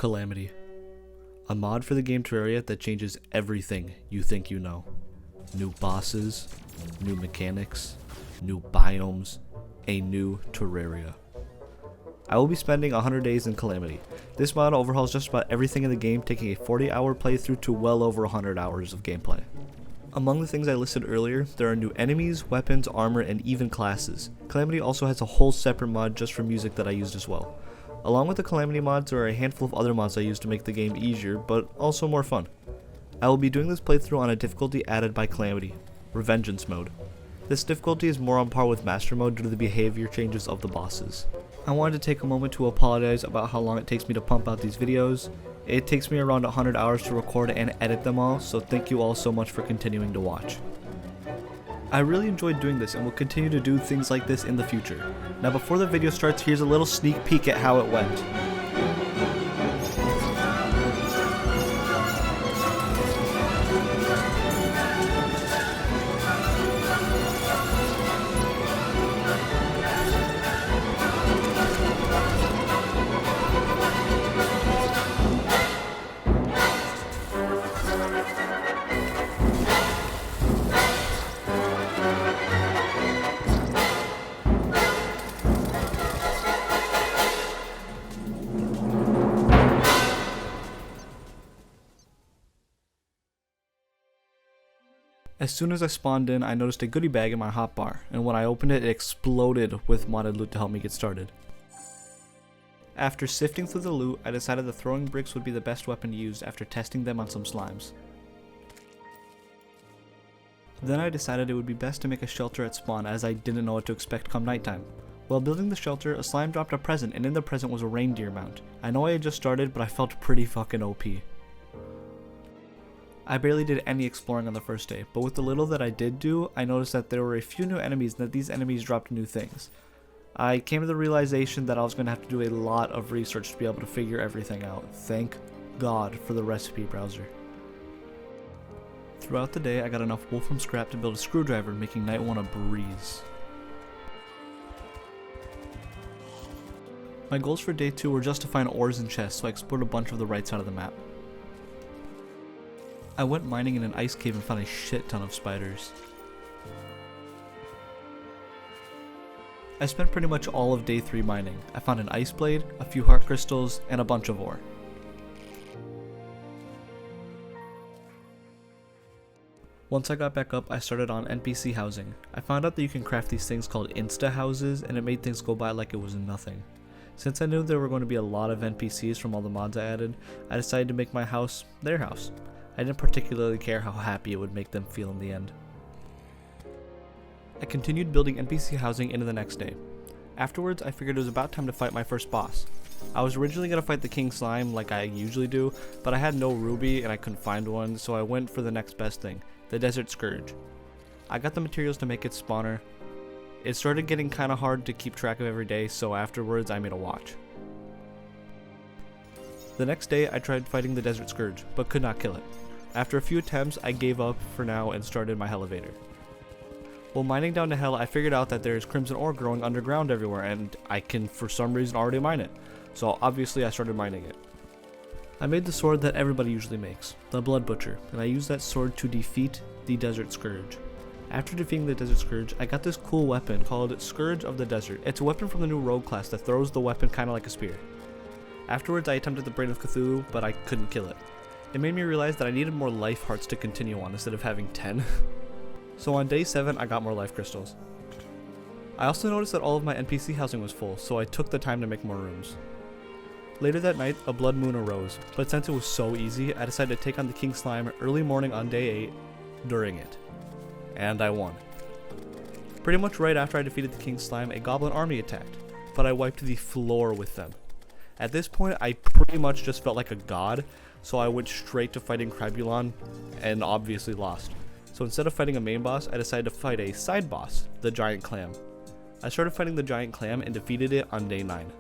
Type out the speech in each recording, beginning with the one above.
Calamity, a mod for the game Terraria that changes everything you think you know. New bosses, new mechanics, new biomes, a new Terraria. I will be spending 100 days in Calamity. This mod overhauls just about everything in the game, taking a 40-hour playthrough to well over 100 hours of gameplay. Among the things I listed earlier, there are new enemies, weapons, armor, and even classes. Calamity also has a whole separate mod just for music that I used as well. Along with the Calamity mods, there are a handful of other mods I used to make the game easier, but also more fun. I will be doing this playthrough on a difficulty added by Calamity, Revengeance mode. This difficulty is more on par with Master mode due to the behavior changes of the bosses. I wanted to take a moment to apologize about how long it takes me to pump out these videos. It takes me around 100 hours to record and edit them all, so thank you all so much for continuing to watch. I really enjoyed doing this and will continue to do things like this in the future. Now before the video starts, here's a little sneak peek at how it went. As soon as I spawned in, I noticed a goodie bag in my hotbar, and when I opened it, it exploded with modded loot to help me get started. After sifting through the loot, I decided the throwing bricks would be the best weapon to use after testing them on some slimes. Then I decided it would be best to make a shelter at spawn as I didn't know what to expect come nighttime. While building the shelter, a slime dropped a present, and in the present was a reindeer mount. I know I had just started, but I felt pretty fucking OP. I barely did any exploring on the first day, but with the little that I did do, I noticed that there were a few new enemies and that these enemies dropped new things. I came to the realization that I was going to have to do a lot of research to be able to figure everything out. Thank God for the recipe browser. Throughout the day, I got enough wolfram scrap to build a screwdriver, making night 1 a breeze. My goals for day 2 were just to find ores and chests, so I explored a bunch of the right side of the map. I went mining in an ice cave and found a shit ton of spiders. I spent pretty much all of day 3 mining. I found an ice blade, a few heart crystals, and a bunch of ore. Once I got back up, I started on NPC housing. I found out that you can craft these things called insta houses, and it made things go by like it was nothing. Since I knew there were going to be a lot of NPCs from all the mods I added, I decided to make my house their house. I didn't particularly care how happy it would make them feel in the end. I continued building NPC housing into the next day. Afterwards, I figured it was about time to fight my first boss. I was originally going to fight the King Slime like I usually do, but I had no ruby and I couldn't find one, so I went for the next best thing, the Desert Scourge. I got the materials to make its spawner. It started getting kinda hard to keep track of every day, so afterwards I made a watch. The next day I tried fighting the Desert Scourge, but could not kill it. After a few attempts, I gave up for now and started my elevator. While mining down to hell, I figured out that there is crimson ore growing underground everywhere, and I can for some reason already mine it. So obviously I started mining it. I made the sword that everybody usually makes, the Blood Butcher, and I used that sword to defeat the Desert Scourge. After defeating the Desert Scourge, I got this cool weapon called Scourge of the Desert. It's a weapon from the new rogue class that throws the weapon kinda like a spear. Afterwards I attempted the Brain of Cthulhu, but I couldn't kill it. It made me realize that I needed more life hearts to continue on instead of having 10. So on day 7 I got more life crystals. I also noticed that all of my NPC housing was full, so I took the time to make more rooms. Later that night, a blood moon arose, but since it was so easy, I decided to take on the King Slime early morning on day 8 during it. And I won. Pretty much right after I defeated the King Slime, a goblin army attacked, but I wiped the floor with them. At this point, I pretty much just felt like a god, so I went straight to fighting Crabulon, and obviously lost. So instead of fighting a main boss, I decided to fight a side boss, the Giant Clam. I started fighting the Giant Clam and defeated it on day 9.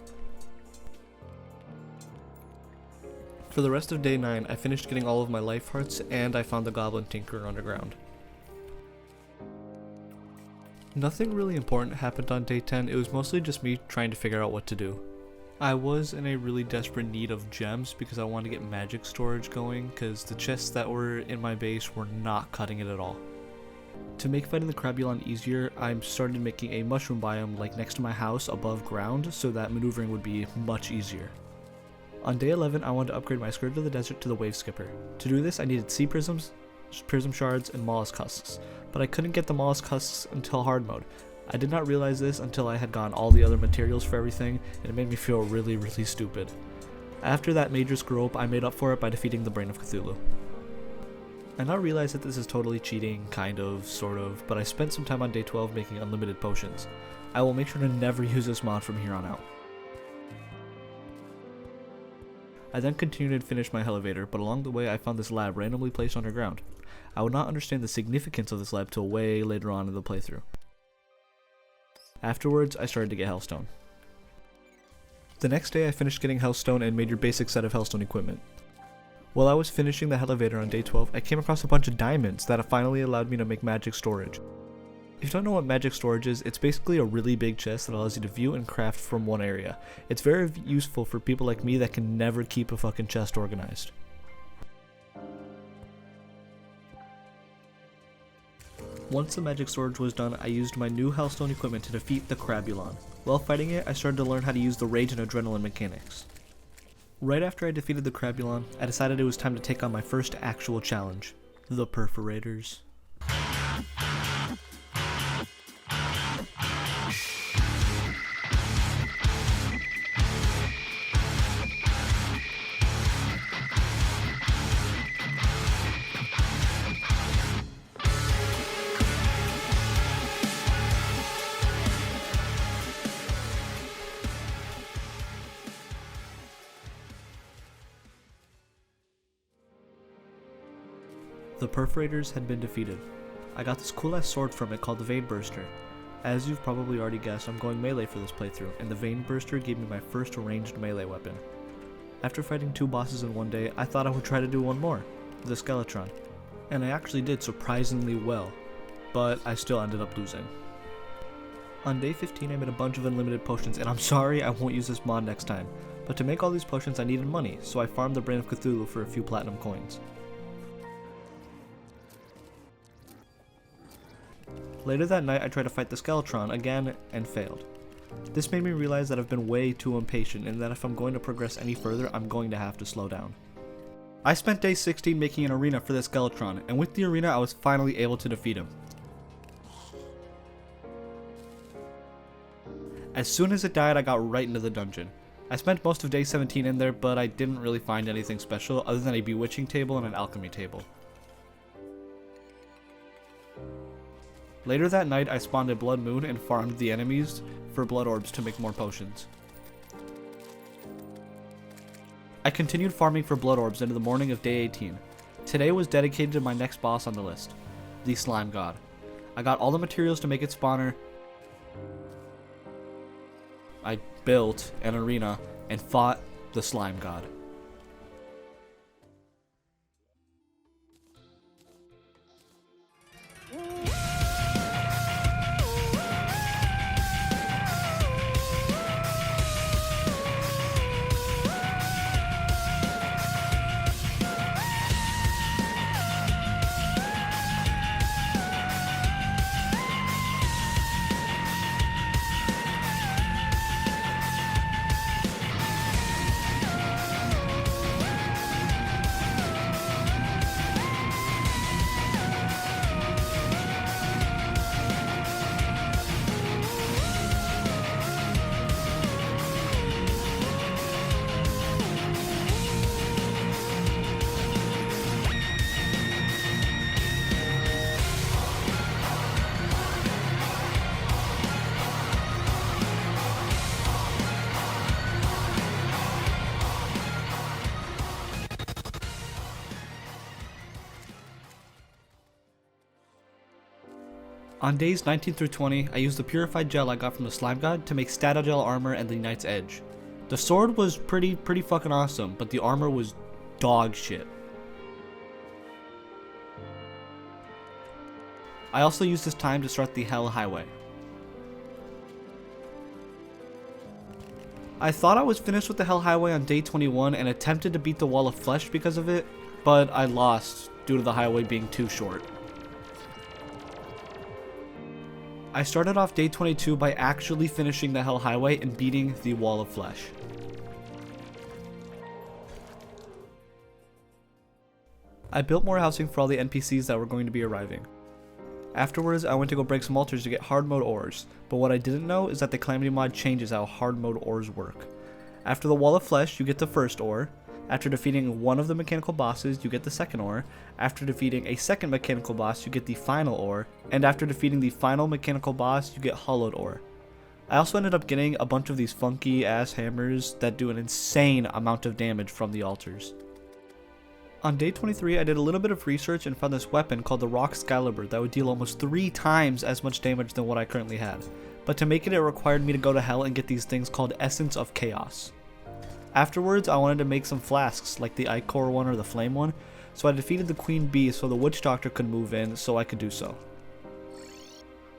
For the rest of day 9, I finished getting all of my life hearts, and I found the Goblin Tinkerer underground. Nothing really important happened on day 10, it was mostly just me trying to figure out what to do. I was in a really desperate need of gems because I wanted to get magic storage going because the chests that were in my base were not cutting it at all. To make fighting the Crabulon easier, I started making a mushroom biome like next to my house above ground so that maneuvering would be much easier. On day 11, I wanted to upgrade my Scourge of the Desert to the Wave Skipper. To do this, I needed sea prisms, prism shards, and mollusk husks, but I couldn't get the mollusk husks until hard mode. I did not realize this until I had gotten all the other materials for everything, and it made me feel really stupid. After that major screw up, I made up for it by defeating the Brain of Cthulhu. I now realize that this is totally cheating, kind of, sort of, but I spent some time on day 12 making unlimited potions. I will make sure to never use this mod from here on out. I then continued and finished my elevator, but along the way I found this lab randomly placed underground. I would not understand the significance of this lab till way later on in the playthrough. Afterwards, I started to get Hellstone. The next day I finished getting Hellstone and made your basic set of Hellstone equipment. While I was finishing the elevator on day 12, I came across a bunch of diamonds that finally allowed me to make magic storage. If you don't know what magic storage is, it's basically a really big chest that allows you to view and craft from one area. It's very useful for people like me that can never keep a fucking chest organized. Once the magic storage was done, I used my new Hellstone equipment to defeat the Crabulon. While fighting it, I started to learn how to use the rage and adrenaline mechanics. Right after I defeated the Crabulon, I decided it was time to take on my first actual challenge, the Perforators. The Perforators had been defeated. I got this cool ass sword from it called the Vein Burster. As you've probably already guessed, I'm going melee for this playthrough, and the Vein Burster gave me my first ranged melee weapon. After fighting 2 bosses in one day, I thought I would try to do one more, the Skeletron. And I actually did surprisingly well, but I still ended up losing. On day 15 I made a bunch of unlimited potions, and I'm sorry I won't use this mod next time, but to make all these potions I needed money, so I farmed the Brain of Cthulhu for a few platinum coins. Later that night I tried to fight the Skeletron again and failed. This made me realize that I've been way too impatient and that if I'm going to progress any further I'm going to have to slow down. I spent day 16 making an arena for the Skeletron, and with the arena I was finally able to defeat him. As soon as it died I got right into the dungeon. I spent most of day 17 in there, but I didn't really find anything special other than a bewitching table and an alchemy table. Later that night, I spawned a Blood Moon and farmed the enemies for blood orbs to make more potions. I continued farming for blood orbs into the morning of day 18. Today was dedicated to my next boss on the list, the Slime God. I got all the materials to make its spawner. I built an arena and fought the Slime God. On days 19 through 20, I used the purified gel I got from the Slime God to make Statogel armor and the Knight's Edge. The sword was pretty fucking awesome, but the armor was dog shit. I also used this time to start the Hell Highway. I thought I was finished with the Hell Highway on day 21 and attempted to beat the Wall of Flesh because of it, but I lost due to the highway being too short. I started off day 22 by actually finishing the Hell Highway and beating the Wall of Flesh. I built more housing for all the NPCs that were going to be arriving. Afterwards, I went to go break some altars to get hard mode ores, but what I didn't know is that the Calamity mod changes how hard mode ores work. After the Wall of Flesh, you get the first ore. After defeating one of the mechanical bosses, you get the second ore. After defeating a second mechanical boss, you get the final ore. And after defeating the final mechanical boss, you get hollowed ore. I also ended up getting a bunch of these funky ass hammers that do an insane amount of damage from the altars. On day 23, I did a little bit of research and found this weapon called the Rock Excalibur that would deal almost 3 times as much damage than what I currently had. But to make it, it required me to go to hell and get these things called Essence of Chaos. Afterwards, I wanted to make some flasks, like the Ichor one or the Flame one, so I defeated the Queen Bee so the Witch Doctor could move in so I could do so.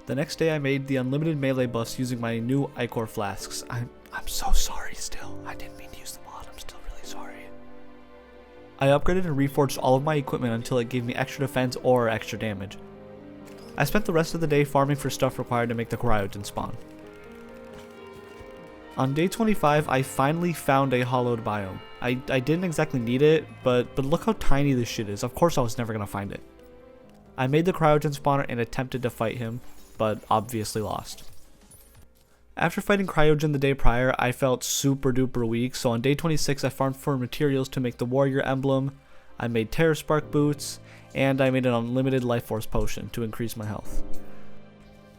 The next day I made the unlimited melee buffs using my new Ichor flasks. I'm so sorry still, I didn't mean to use the mod, I'm still really sorry. I upgraded and reforged all of my equipment until it gave me extra defense or extra damage. I spent the rest of the day farming for stuff required to make the cryogen spawn. On day 25, I finally found a hollowed biome. I didn't exactly need it, but look how tiny this shit is. Of course I was never going to find it. I made the cryogen spawner and attempted to fight him, but obviously lost. After fighting Cryogen the day prior, I felt super duper weak, so on day 26 I farmed for materials to make the warrior emblem, I made Terror Spark boots, and I made an unlimited life force potion to increase my health.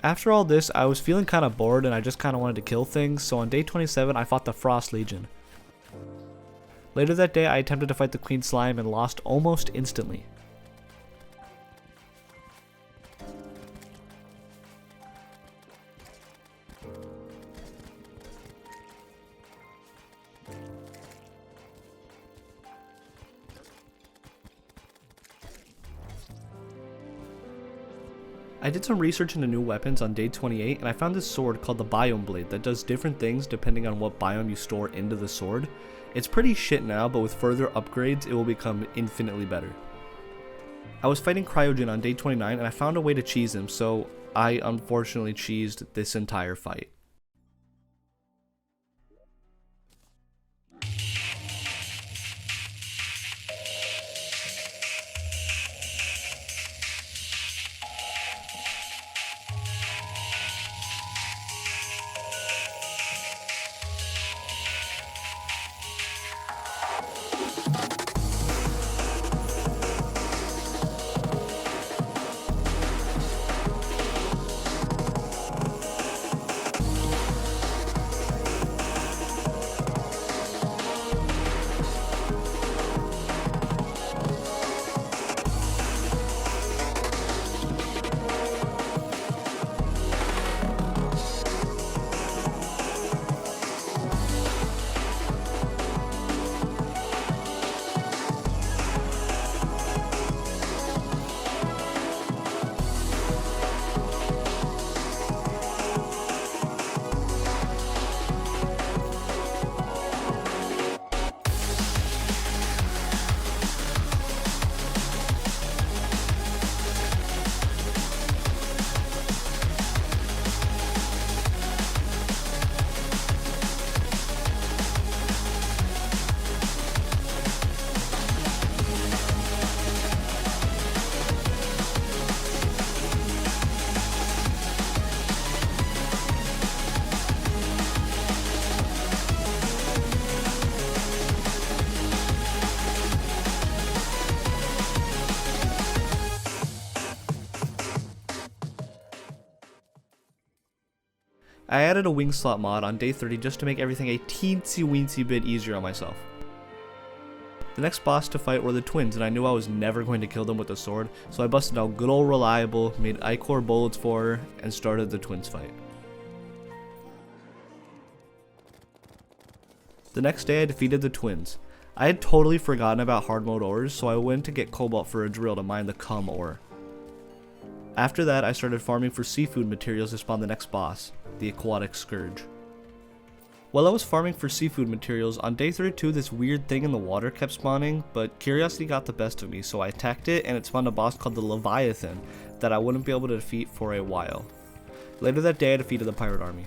After all this, I was feeling kinda bored and I just kinda wanted to kill things, so on day 27 I fought the Frost Legion. Later that day I attempted to fight the Queen Slime and lost almost instantly. I did some research into new weapons on day 28 and I found this sword called the Biome Blade that does different things depending on what biome you store into the sword. It's pretty shit now, but with further upgrades it will become infinitely better. I was fighting Cryogen on day 29 and I found a way to cheese him, so I unfortunately cheesed this entire fight. I added a wing slot mod on day 30 just to make everything a teensy weensy bit easier on myself. The next boss to fight were the twins, and I knew I was never going to kill them with a sword, so I busted out good old Reliable, made Ichor bullets for her, and started the twins fight. The next day I defeated the twins. I had totally forgotten about hard mode ores, so I went to get cobalt for a drill to mine the cum ore. After that, I started farming for seafood materials to spawn the next boss, the Aquatic Scourge. While I was farming for seafood materials, on day 32 this weird thing in the water kept spawning, but curiosity got the best of me, so I attacked it and it spawned a boss called the Leviathan that I wouldn't be able to defeat for a while. Later that day I defeated the pirate army.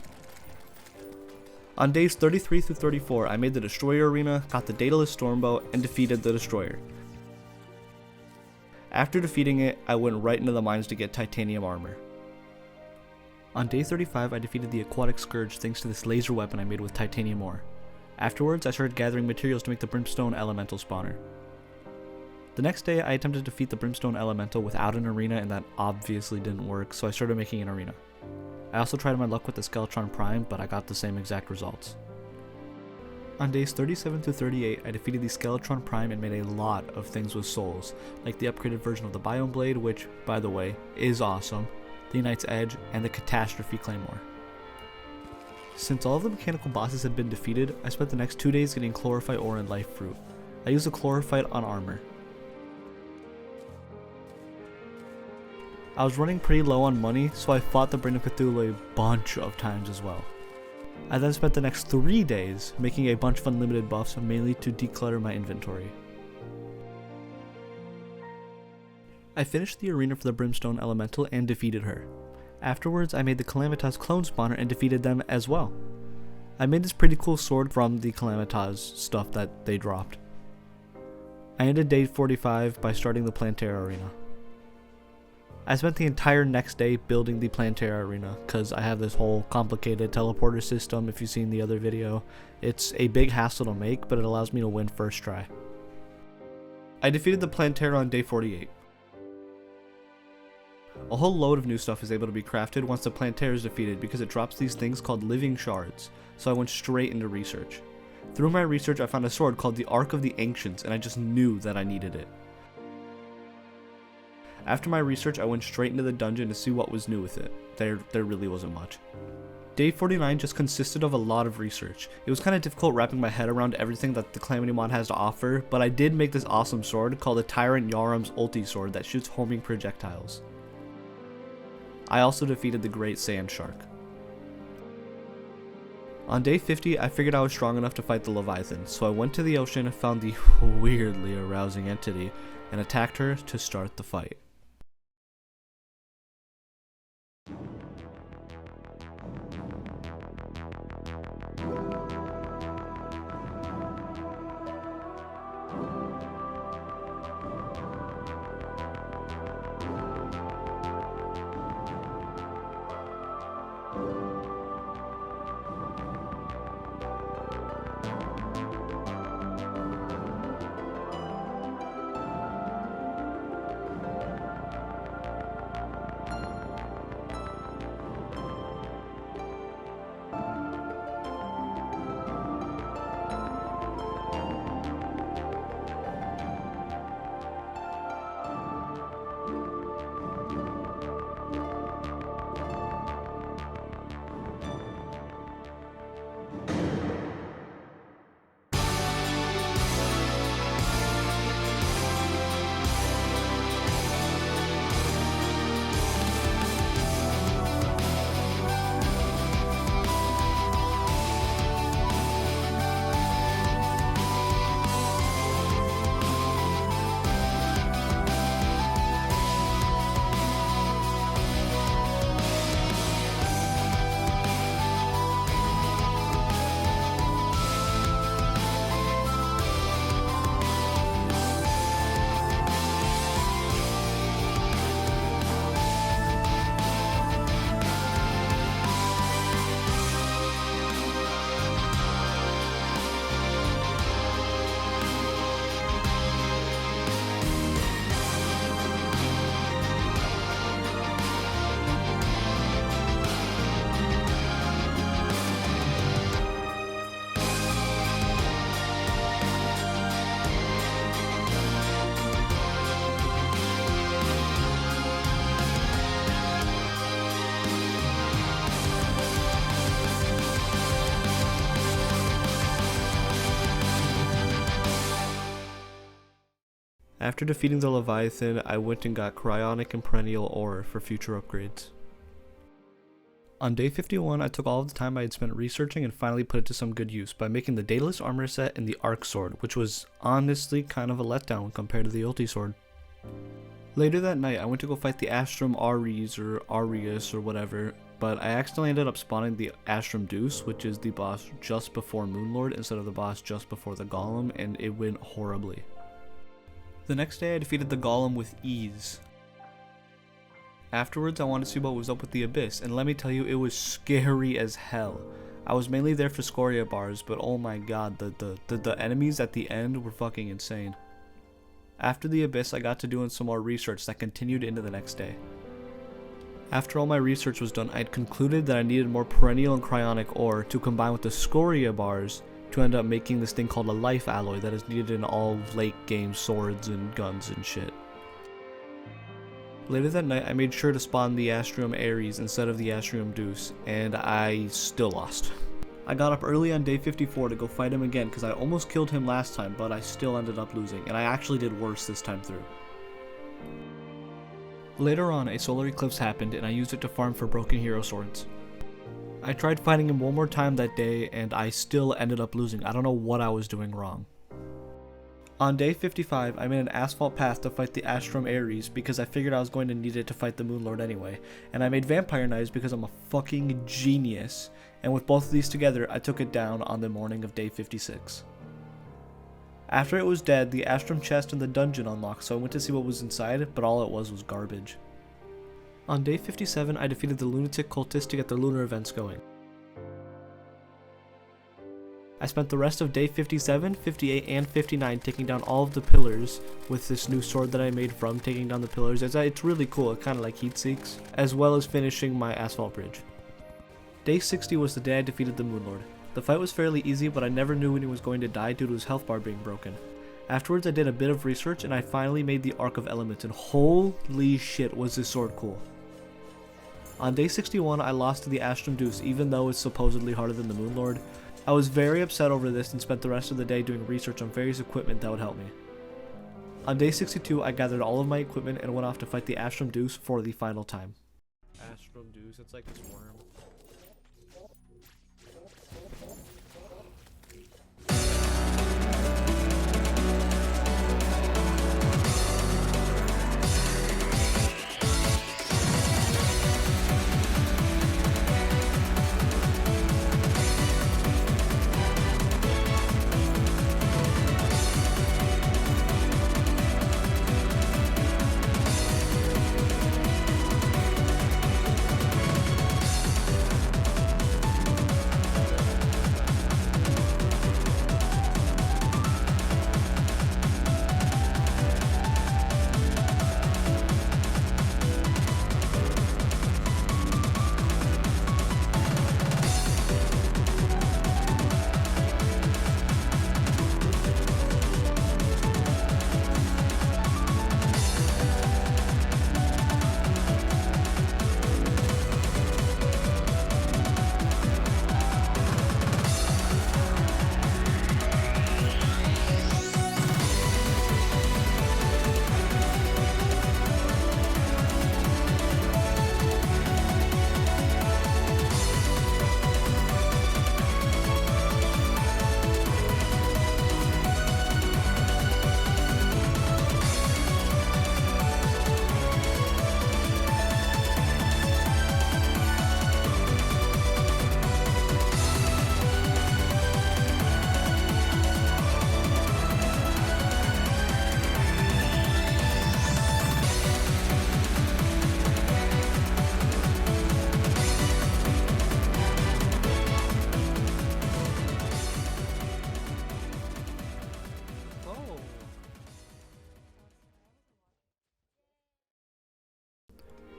On days 33 through 34 I made the Destroyer Arena, got the Daedalus Stormbow, and defeated the Destroyer. After defeating it, I went right into the mines to get titanium armor. On day 35, I defeated the Aquatic Scourge thanks to this laser weapon I made with titanium ore. Afterwards, I started gathering materials to make the Brimstone Elemental spawner. The next day, I attempted to defeat the Brimstone Elemental without an arena, and that obviously didn't work, so I started making an arena. I also tried my luck with the Skeletron Prime, but I got the same exact results. On days 37 through 38, I defeated the Skeletron Prime and made a lot of things with souls, like the upgraded version of the Biome Blade, which, by the way, is awesome, the Knight's Edge, and the Catastrophe Claymore. Since all of the mechanical bosses had been defeated, I spent the next 2 days getting Chlorophyte ore and Life Fruit. I used the Chlorophyte on armor. I was running pretty low on money, so I fought the Brain of Cthulhu a bunch of times as well. I then spent the next 3 days making a bunch of unlimited buffs, mainly to declutter my inventory. I finished the arena for the Brimstone Elemental and defeated her. Afterwards, I made the Calamitas clone spawner and defeated them as well. I made this pretty cool sword from the Calamitas stuff that they dropped. I ended day 45 by starting the Plantera arena. I spent the entire next day building the Plantera arena, because I have this whole complicated teleporter system if you've seen the other video. It's a big hassle to make, but it allows me to win first try. I defeated the Plantera on day 48. A whole load of new stuff is able to be crafted once the Plantera is defeated because it drops these things called living shards, so I went straight into research. Through my research I found a sword called the Ark of the Ancients and I just knew that I needed it. After my research I went straight into the dungeon to see what was new with it. There really wasn't much. Day 49 just consisted of a lot of research. It was kind of difficult wrapping my head around everything that the Calamity mod has to offer, but I did make this awesome sword called the Tyrant Yaram's Ulti Sword that shoots homing projectiles. I also defeated the Great Sand Shark. On day 50, I figured I was strong enough to fight the Leviathan, so I went to the ocean, found the weirdly arousing entity, and attacked her to start the fight. After defeating the Leviathan, I went and got Cryonic and Perennial Ore for future upgrades. On day 51, I took all of the time I had spent researching and finally put it to some good use by making the Daedalus armor set and the Arc Sword, which was honestly kind of a letdown compared to the Ulti Sword. Later that night, I went to go fight the Astrum Ares or Arius or whatever, but I accidentally ended up spawning the Astrum Deuce, which is the boss just before Moonlord instead of the boss just before the Golem, and it went horribly. The next day, I defeated the Golem with ease. Afterwards, I wanted to see what was up with the Abyss, and let me tell you, it was scary as hell. I was mainly there for Scoria bars, but oh my god, the enemies at the end were fucking insane. After the Abyss, I got to doing some more research that continued into the next day. After all my research was done, I had concluded that I needed more perennial and cryonic ore to combine with the Scoria bars to end up making this thing called a life alloy that is needed in all late game swords and guns and shit. Later that night, I made sure to spawn the Astrum Ares instead of the Astrum Deuce, and I still lost. I got up early on day 54 to go fight him again because I almost killed him last time, but I still ended up losing, and I actually did worse this time through. Later on, a solar eclipse happened, and I used it to farm for broken hero swords. I tried fighting him one more time that day, and I still ended up losing. I don't know what I was doing wrong. On day 55, I made an asphalt path to fight the Astrum Ares because I figured I was going to need it to fight the Moonlord anyway, and I made vampire knives because I'm a fucking genius, and with both of these together, I took it down on the morning of day 56. After it was dead, the Astrum chest in the dungeon unlocked, so I went to see what was inside, but all it was garbage. On day 57, I defeated the lunatic cultists to get their lunar events going. I spent the rest of day 57, 58, and 59 taking down all of the pillars with this new sword that I made from taking down the pillars. It's really cool, it kind of like heat seeks, as well as finishing my asphalt bridge. Day 60 was the day I defeated the Moonlord. The fight was fairly easy, but I never knew when he was going to die due to his health bar being broken. Afterwards, I did a bit of research and I finally made the Arc of Elements, and holy shit was this sword cool. On day 61, I lost to the Astrum Deuce, even though it's supposedly harder than the Moonlord. I was very upset over this and spent the rest of the day doing research on various equipment that would help me. On day 62, I gathered all of my equipment and went off to fight the Astrum Deuce for the final time. Astrum Deuce, it's like this worm.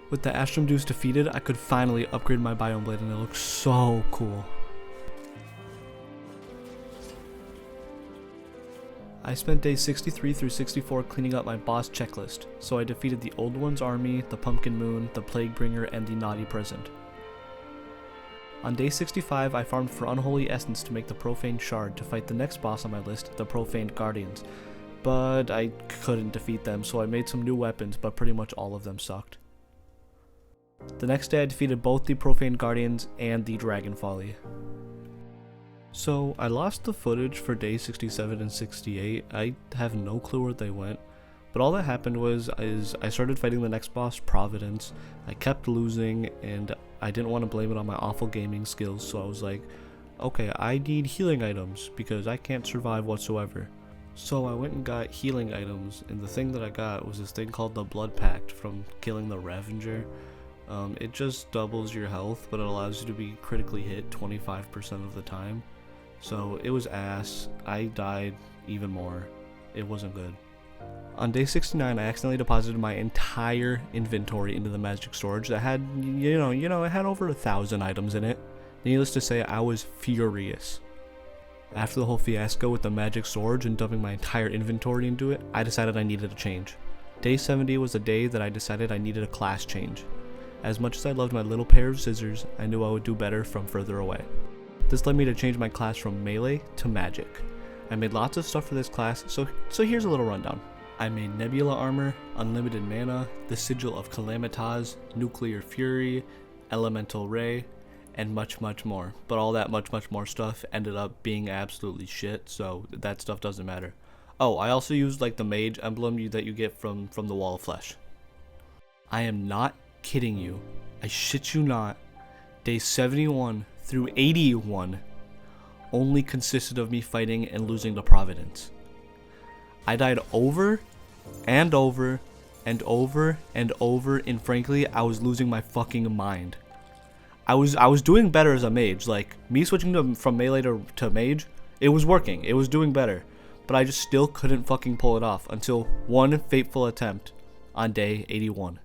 With the Astrum Deuce defeated, I could finally upgrade my Biome Blade and it looks so cool. I spent days 63 through 64 cleaning up my boss checklist, so I defeated the Old One's army, the Pumpkin Moon, the Plaguebringer, and the Naughty Present. On day 65, I farmed for Unholy Essence to make the Profane Shard to fight the next boss on my list, the Profaned Guardians, but I couldn't defeat them, so I made some new weapons, but pretty much all of them sucked. The next day I defeated both the Profane Guardians and the Dragon Folly. So I lost the footage for day 67 and 68. I have no clue where they went. But all that happened was I started fighting the next boss, Providence. I kept losing and I didn't want to blame it on my awful gaming skills, so I was like, okay, I need healing items because I can't survive whatsoever. So I went and got healing items, and the thing that I got was this thing called the Blood Pact from killing the Ravager. It just doubles your health, but it allows you to be critically hit 25% of the time. So it was ass. I died even more. It wasn't good. On day 69, I accidentally deposited my entire inventory into the magic storage that had, it had over 1,000 items in it. Needless to say, I was furious. After the whole fiasco with the magic storage and dumping my entire inventory into it, I decided I needed a change. Day 70 was the day that I decided I needed a class change. As much as I loved my little pair of scissors, I knew I would do better from further away. This led me to change my class from melee to magic. I made lots of stuff for this class, so here's a little rundown. I made Nebula Armor, Unlimited Mana, the Sigil of Calamitas, Nuclear Fury, Elemental Ray, and much more. But all that much more stuff ended up being absolutely shit, so that stuff doesn't matter. Oh, I also used like the mage emblem that you get from the Wall of Flesh. I am not kidding you. I shit you not. Day 71 through 81 only consisted of me fighting and losing to Providence. I died over and over and over and over, and frankly, I was losing my fucking mind. I was doing better as a mage. Like, me switching from melee to mage, it was working. It was doing better. But I just still couldn't fucking pull it off until one fateful attempt on day 81.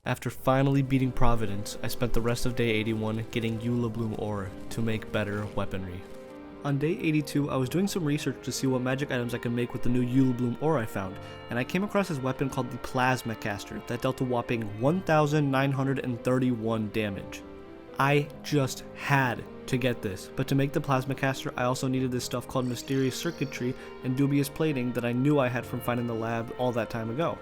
After finally beating Providence, I spent the rest of day 81 getting Eula Bloom ore to make better weaponry. On day 82, I was doing some research to see what magic items I could make with the new Eula Bloom ore I found, and I came across this weapon called the Plasma Caster that dealt a whopping 1,931 damage. I just had to get this, but to make the Plasma Caster I also needed this stuff called Mysterious Circuitry and Dubious Plating that I knew I had from finding the lab all that time ago.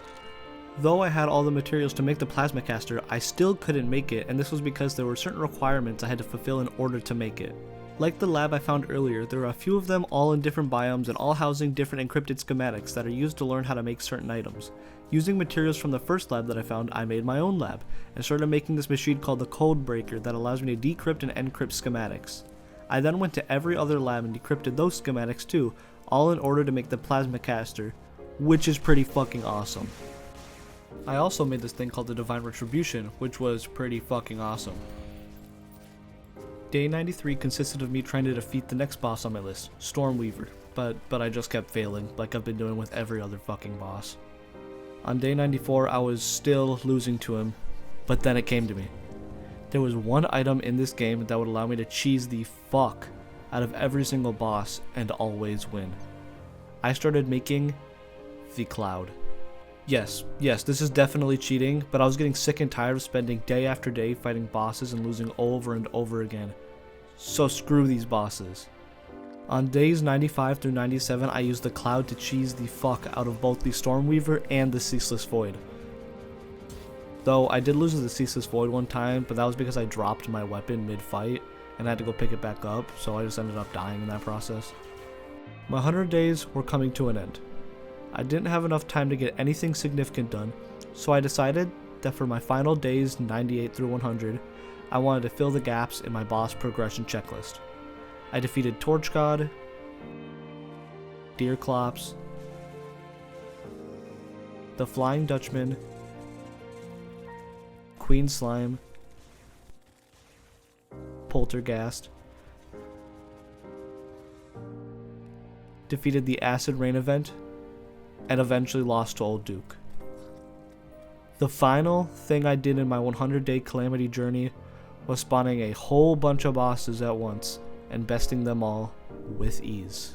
Though I had all the materials to make the Plasma Caster, I still couldn't make it, and this was because there were certain requirements I had to fulfill in order to make it. Like the lab I found earlier, there are a few of them all in different biomes and all housing different encrypted schematics that are used to learn how to make certain items. Using materials from the first lab that I found, I made my own lab, and started making this machine called the Code Breaker that allows me to decrypt and encrypt schematics. I then went to every other lab and decrypted those schematics too, all in order to make the Plasma Caster, which is pretty fucking awesome. I also made this thing called the Divine Retribution, which was pretty fucking awesome. Day 93 consisted of me trying to defeat the next boss on my list, Stormweaver, but I just kept failing, like I've been doing with every other fucking boss. On day 94, I was still losing to him, but then it came to me. There was one item in this game that would allow me to cheese the fuck out of every single boss and always win. I started making the Cloud. Yes, this is definitely cheating, but I was getting sick and tired of spending day after day fighting bosses and losing over and over again. So screw these bosses. On days 95 through 97, I used the Cloud to cheese the fuck out of both the Stormweaver and the Ceaseless Void. Though I did lose to the Ceaseless Void one time, but that was because I dropped my weapon mid-fight and I had to go pick it back up, so I just ended up dying in that process. My 100 days were coming to an end. I didn't have enough time to get anything significant done, so I decided that for my final days 98 through 100, I wanted to fill the gaps in my boss progression checklist. I defeated Torch God, Deerclops, the Flying Dutchman, Queen Slime, Poltergast, defeated the Acid Rain event, and eventually lost to Old Duke. The final thing I did in my 100-day Calamity journey was spawning a whole bunch of bosses at once and besting them all with ease.